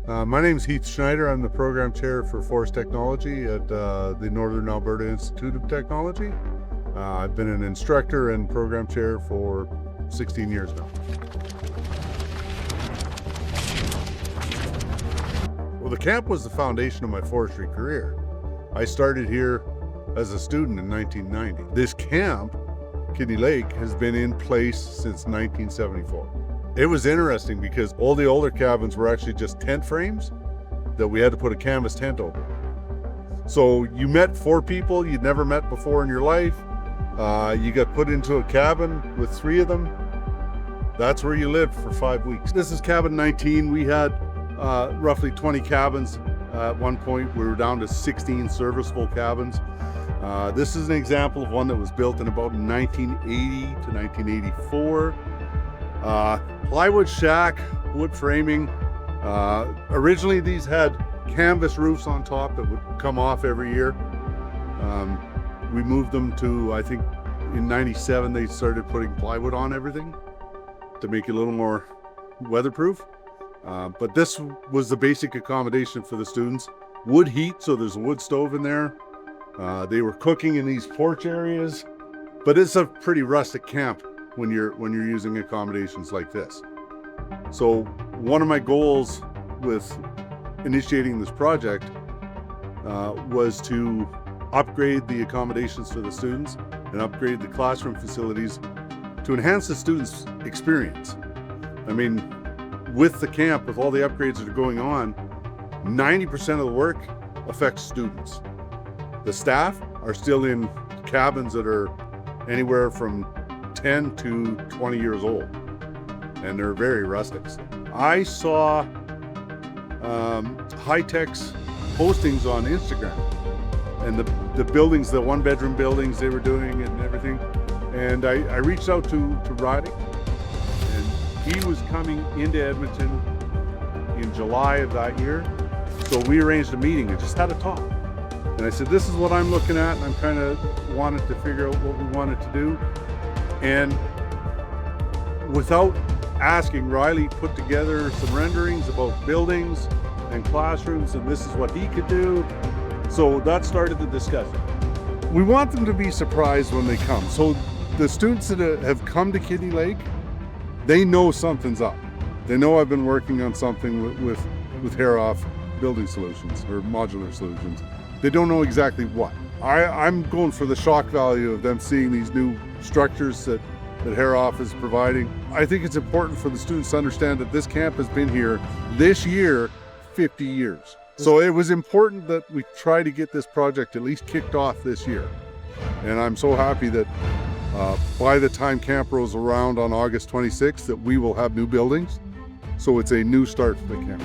My name is Heath Schneider. I'm the program chair for forest technology at the Northern Alberta Institute of Technology. I've been an instructor and program chair for 16 years now. Well, the camp was the foundation of my forestry career. I started here as a student in 1990. This camp, Kidney Lake, has been in place since 1974. It was interesting because all the older cabins were actually just tent frames that we had to put a canvas tent over. So you met 4 people you'd never met before in your life. You got put into a cabin with 3 of them. That's where you lived for 5 weeks. This is cabin 19. We had roughly 20 cabins. At one point, we were down to 16 serviceable cabins. This is an example of one that was built in about 1980 to 1984. Plywood shack, wood framing. Originally these had canvas roofs on top that would come off every year. We moved them to, I think in 97 they started putting plywood on everything to make it a little more weatherproof. But this was the basic accommodation for the students. Wood heat, so there's a wood stove in there. They were cooking in these porch areas, but it's a pretty rustic camp when you're using accommodations like this. So one of my goals with initiating this project was to upgrade the accommodations for the students and upgrade the classroom facilities to enhance the students' experience. I mean, with the camp, with all the upgrades that are going on, 90% of the work affects students. The staff are still in cabins that are anywhere from 10 to 20 years old, and they're very rustic. I saw High-Tech's postings on Instagram and the buildings, the 1-bedroom buildings they were doing and everything, and I reached out to Riley, and he was coming into Edmonton in July of that year, so we arranged a meeting and just had a talk. And I said, this is what I'm looking at, and I'm kind of wanted to figure out what we wanted to do. And without asking, Riley put together some renderings about buildings and classrooms, and this is what he could do. So that started the discussion. We want them to be surprised when they come. So the students that have come to Kidney Lake, they know something's up. They know I've been working on something with Herauf Building Solutions or Modular Solutions. They don't know exactly what. I'm going for the shock value of them seeing these new structures that Herauf is providing. I think it's important for the students to understand that this camp has been here this year 50 years. So it was important that we try to get this project at least kicked off this year. And I'm so happy that by the time camp rolls around on August 26th that we will have new buildings. So it's a new start for the camp.